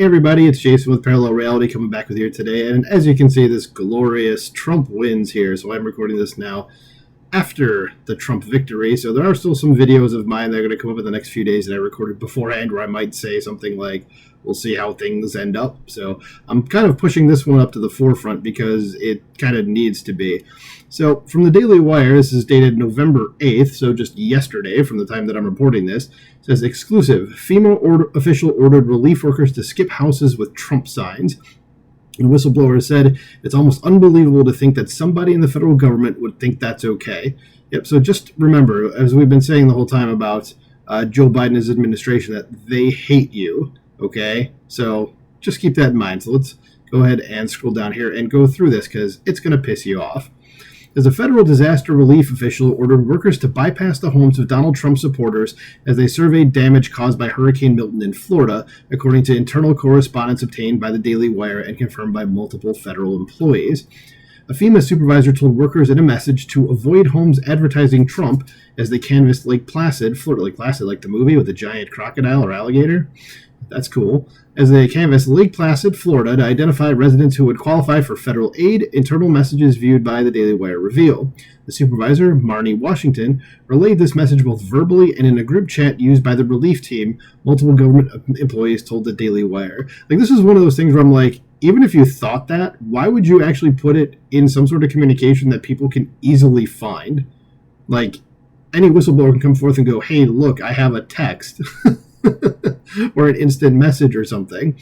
Hey everybody, it's Jason with Parallel Reality coming back with you today, and as you can see, this glorious Trump wins here, so I'm recording this now after the Trump victory, so there are still some videos of mine that are going to come up in the next few days that I recorded beforehand where I might say something like, we'll see how things end up. So I'm kind of pushing this one up to the forefront because it kind of needs to be. So from the Daily Wire, this is dated November 8th, so just yesterday from the time that I'm reporting this, it says exclusive, FEMA official ordered relief workers to skip houses with Trump signs. The whistleblower said, it's almost unbelievable to think that somebody in the federal government would think that's okay. Yep, so just remember, as we've been saying the whole time about Joe Biden's administration, that they hate you, okay? So just keep that in mind. So let's go ahead and scroll down here and go through this because it's going to piss you off. As a federal disaster relief official ordered workers to bypass the homes of Donald Trump supporters as they surveyed damage caused by Hurricane Milton in Florida, according to internal correspondence obtained by the Daily Wire and confirmed by multiple federal employees. A FEMA supervisor told workers in a message to avoid homes advertising Trump as they canvassed Lake Placid, Florida, Lake Placid, like the movie with the giant crocodile or alligator. That's cool. As they canvassed Lake Placid, Florida, to identify residents who would qualify for federal aid, internal messages viewed by the Daily Wire reveal. The supervisor, Marnie Washington, relayed this message both verbally and in a group chat used by the relief team, multiple government employees told the Daily Wire. Like, this is one of those things where I'm like, even if you thought that, why would you actually put it in some sort of communication that people can easily find? Like, any whistleblower can come forth and go, hey, look, I have a text. Or an instant message or something.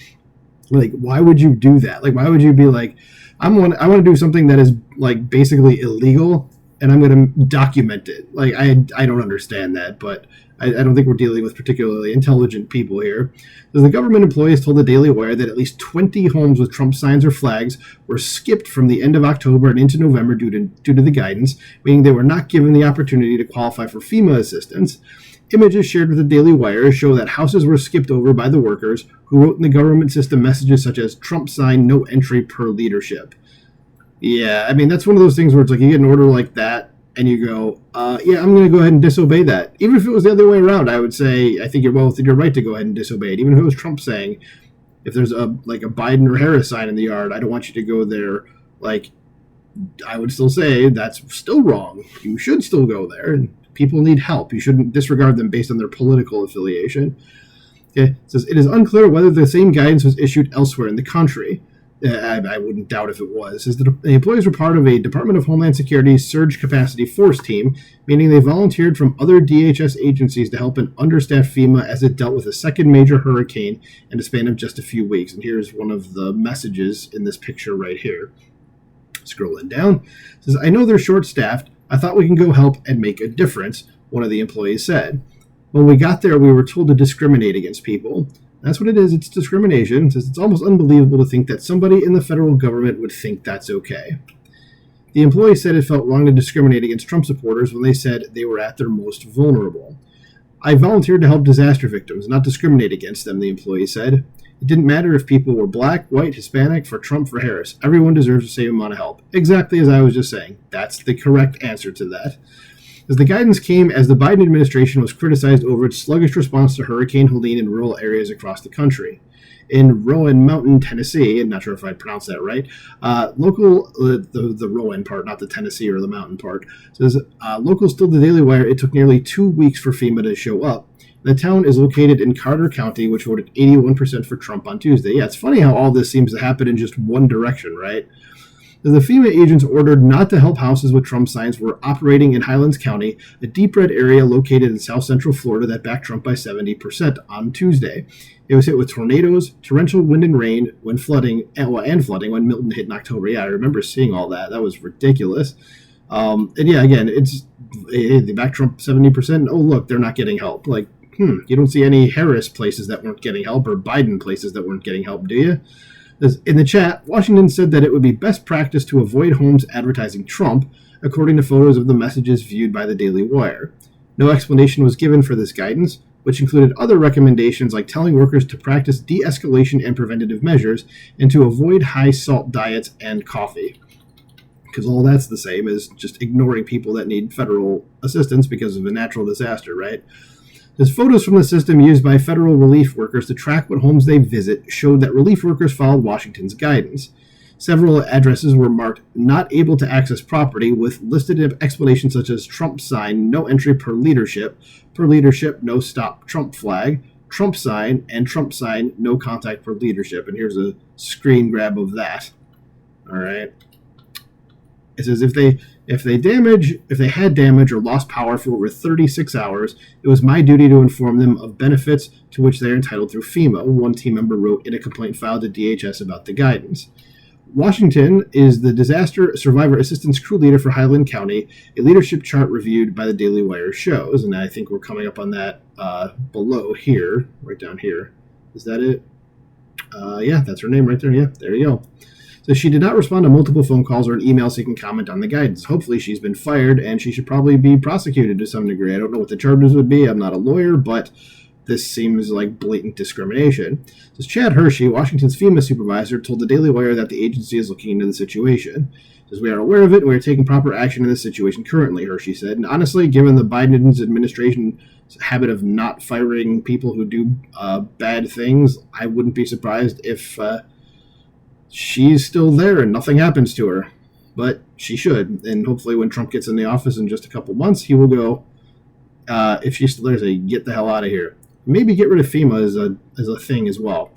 Like, why would you do that? Like, why would you be like, I want to do something that is like basically illegal and I'm going to document it? Like, I don't understand that, but I don't think we're dealing with particularly intelligent people here. So the government employees told the Daily Wire that at least 20 homes with Trump signs or flags were skipped from the end of October and into November due to the guidance, meaning they were not given the opportunity to qualify for FEMA assistance. Images shared with the Daily Wire show that houses were skipped over by the workers who wrote in the government system messages such as Trump sign, no entry per leadership. Yeah, I mean, that's one of those things where it's like you get an order like that and you go, yeah, I'm going to go ahead and disobey that. Even if it was the other way around, I would say, I think you're well within your right to go ahead and disobey it. Even if it was Trump saying, if there's a Biden or Harris sign in the yard, I don't want you to go there. Like, I would still say that's still wrong. You should still go there. And people need help. You shouldn't disregard them based on their political affiliation. Okay. It says, it is unclear whether the same guidance was issued elsewhere in the country. I wouldn't doubt if it was. It says the employees were part of a Department of Homeland Security surge capacity force team, meaning they volunteered from other DHS agencies to help an understaffed FEMA as it dealt with a second major hurricane in a span of just a few weeks. And here's one of the messages in this picture right here. Scrolling down. It says, I know they're short-staffed. I thought we can go help and make a difference, one of the employees said. When we got there, we were told to discriminate against people. That's what it is. It's discrimination. It says it's almost unbelievable to think that somebody in the federal government would think that's okay. The employee said it felt wrong to discriminate against Trump supporters when they said they were at their most vulnerable. I volunteered to help disaster victims, not discriminate against them, the employee said. It didn't matter if people were black, white, Hispanic, for Trump, for Harris. Everyone deserves the same amount of help. Exactly as I was just saying. That's the correct answer to that. As the guidance came as the Biden administration was criticized over its sluggish response to Hurricane Helene in rural areas across the country. In Rowan Mountain, Tennessee, I'm not sure if I pronounced that right, the Rowan part, not the Tennessee or the mountain part, says locals told the Daily Wire it took nearly 2 weeks for FEMA to show up. The town is located in Carter County, which voted 81% for Trump on Tuesday. Yeah, it's funny how all this seems to happen in just one direction, right? The FEMA agents ordered not to help houses with Trump signs were operating in Highlands County, a deep red area located in south central Florida that backed Trump by 70% on Tuesday. It was hit with tornadoes, torrential wind and rain and flooding when Milton hit in October. Yeah, I remember seeing all that. That was ridiculous. And yeah, again, they backed Trump 70%. Oh, look, they're not getting help. Like, you don't see any Harris places that weren't getting help or Biden places that weren't getting help, do you? In the chat, Washington said that it would be best practice to avoid homes advertising Trump, according to photos of the messages viewed by the Daily Wire. No explanation was given for this guidance, which included other recommendations like telling workers to practice de-escalation and preventative measures and to avoid high-salt diets and coffee. Because all that's the same as just ignoring people that need federal assistance because of a natural disaster, right? As photos from the system used by federal relief workers to track what homes they visit showed that relief workers followed Washington's guidance. Several addresses were marked not able to access property with listed explanations such as Trump sign, no entry per leadership, no stop Trump flag, Trump sign, no contact per leadership. And here's a screen grab of that. All right. It says if they had damage or lost power for over 36 hours, it was my duty to inform them of benefits to which they are entitled through FEMA, one team member wrote in a complaint filed to DHS about the guidance. Washington is the Disaster Survivor Assistance Crew Leader for Highland County, a leadership chart reviewed by the Daily Wire shows, and I think we're coming up on that below here, right down here. Is that it? Yeah, that's her name right there. Yeah, there you go. So she did not respond to multiple phone calls or an email seeking comment on the guidance. Hopefully she's been fired, and she should probably be prosecuted to some degree. I don't know what the charges would be. I'm not a lawyer, but this seems like blatant discrimination. Says Chad Hershey, Washington's FEMA supervisor, told the Daily Wire that the agency is looking into the situation. Says we are aware of it, and we are taking proper action in this situation currently, Hershey said. And honestly, given the Biden administration's habit of not firing people who do bad things, I wouldn't be surprised if she's still there and nothing happens to her. But she should, and hopefully when Trump gets in the office in just a couple months, he will go, if she's still there, say, get the hell out of here. Maybe get rid of FEMA as a thing as well.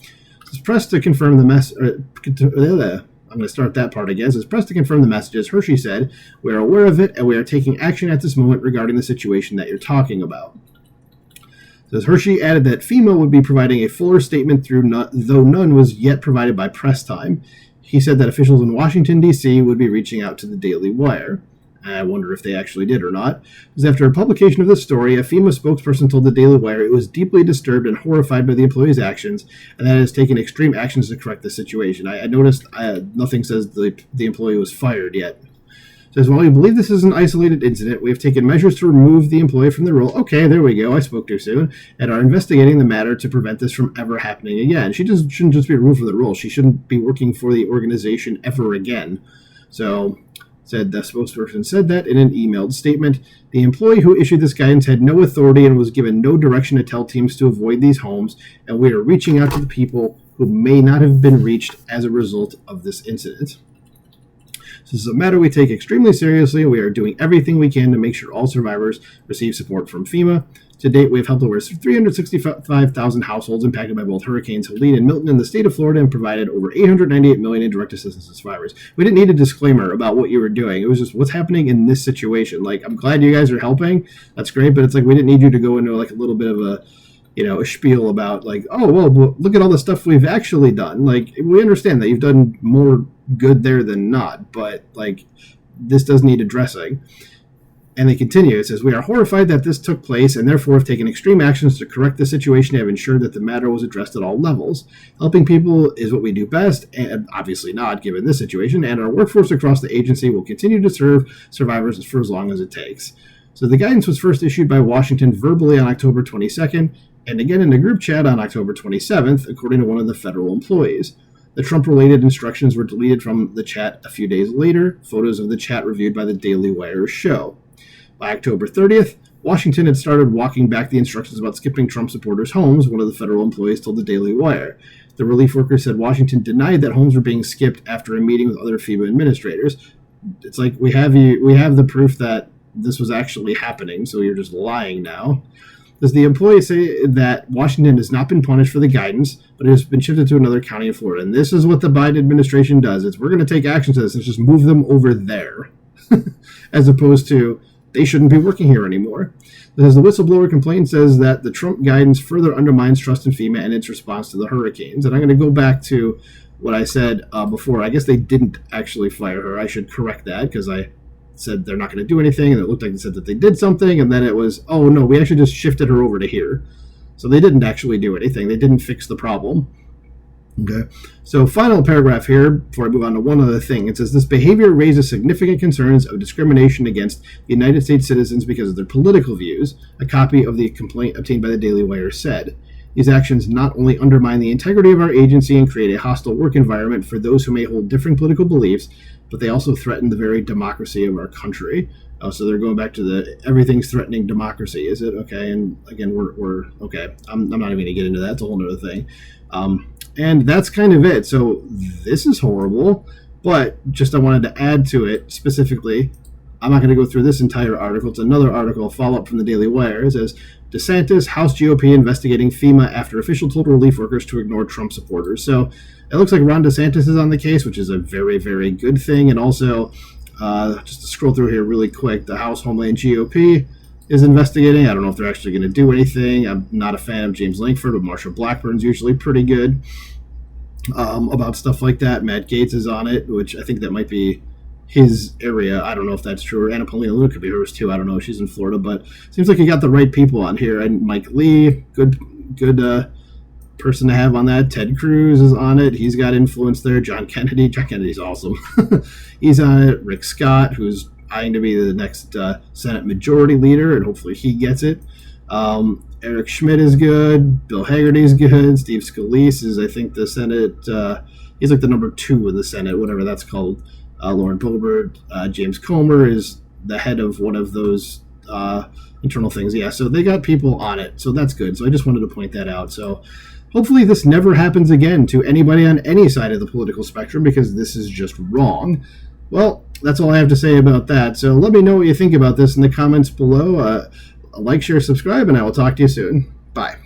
It's pressed to confirm the I'm going to start that part again. It's pressed to confirm the messages. Hershey said, we are aware of it, and we are taking action at this moment regarding the situation that you're talking about. Says Hershey added that FEMA would be providing a fuller statement though none was yet provided by press time. He said that officials in Washington, D.C. would be reaching out to the Daily Wire. I wonder if they actually did or not. Because after a publication of this story, a FEMA spokesperson told the Daily Wire it was deeply disturbed and horrified by the employee's actions, and that it has taken extreme actions to correct the situation. I noticed nothing says the employee was fired yet. It says, while we believe this is an isolated incident, we have taken measures to remove the employee from the role. Okay, there we go. I spoke too soon. And are investigating the matter to prevent this from ever happening again. She shouldn't just be removed from the role. She shouldn't be working for the organization ever again. So, said the spokesperson said that in an emailed statement. The employee who issued this guidance had no authority and was given no direction to tell teams to avoid these homes, and we are reaching out to the people who may not have been reached as a result of this incident. This is a matter we take extremely seriously. We are doing everything we can to make sure all survivors receive support from FEMA. To date, we have helped over 365,000 households impacted by both Hurricanes Helene and Milton in the state of Florida and provided over $898 million in direct assistance to survivors. We didn't need a disclaimer about what you were doing. It was just what's happening in this situation. Like, I'm glad you guys are helping. That's great, but it's like we didn't need you to go into like a little bit of a spiel about like, oh, well, look at all the stuff we've actually done. Like, we understand that you've done more good there than not, but like, this does need addressing. And they continue. It says, we are horrified that this took place and therefore have taken extreme actions to correct the situation and have ensured that the matter was addressed at all levels. Helping people is what we do best, and obviously not given this situation, and our workforce across the agency will continue to serve survivors for as long as it takes. So the guidance was first issued by Washington verbally on October 22nd, and again in a group chat on October 27th, according to one of the federal employees. The Trump-related instructions were deleted from the chat a few days later. Photos of the chat reviewed by the Daily Wire show. By October 30th, Washington had started walking back the instructions about skipping Trump supporters' homes, one of the federal employees told the Daily Wire. The relief workers said Washington denied that homes were being skipped after a meeting with other FEMA administrators. It's like, we have the proof that this was actually happening, so you're just lying now. Does the employee say that Washington has not been punished for the guidance, but it has been shifted to another county in Florida? And this is what the Biden administration does. We're going to take action to this and just move them over there, as opposed to they shouldn't be working here anymore. As the whistleblower complaint says that the Trump guidance further undermines trust in FEMA and its response to the hurricanes. And I'm going to go back to what I said before. I guess they didn't actually fire her. I should correct that because I said they're not going to do anything, and it looked like they said that they did something, and then it was, oh no, we actually just shifted her over to here. So they didn't actually do anything. They didn't fix the problem. Okay, so final paragraph here before I move on to one other thing. It says, this behavior raises significant concerns of discrimination against United States citizens because of their political views, a copy of the complaint obtained by the Daily Wire said. These actions not only undermine the integrity of our agency and create a hostile work environment for those who may hold different political beliefs, but they also threaten the very democracy of our country. Oh, so they're going back to the everything's threatening democracy, is it? Okay, and again, we're okay. I'm not even going to get into that. It's a whole other thing. And that's kind of it. So this is horrible, but just I wanted to add to it specifically. I'm not going to go through this entire article. It's another article, follow up from the Daily Wire. It says, DeSantis, House GOP investigating FEMA after official told relief workers to ignore Trump supporters. So it looks like Ron DeSantis is on the case, which is a very, very good thing. And also, just to scroll through here really quick, the House Homeland GOP is investigating. I don't know if they're actually going to do anything. I'm not a fan of James Lankford, but Marsha Blackburn's usually pretty good about stuff like that. Matt Gaetz is on it, which I think that might be his area. I don't know if that's true. Or Anna Paulina Lou could be hers too. I don't know. She's in Florida, but seems like you got the right people on here. And Mike Lee, good person to have on that. Ted Cruz is on it. He's got influence there. John Kennedy's awesome. He's on it. Rick Scott, who's eyeing to be the next Senate Majority Leader, and hopefully he gets it. Eric Schmidt is good. Bill Hagerty's good. Steve Scalise is, I think, the Senate. He's like the number 2 in the Senate, whatever that's called. Lauren Boebert, James Comer is the head of one of those internal things. Yeah, so they got people on it, so that's good. So I just wanted to point that out. So hopefully this never happens again to anybody on any side of the political spectrum, because this is just wrong. Well, that's all I have to say about that. So let me know what you think about this in the comments below. Like, share, subscribe, and I will talk to you soon. Bye.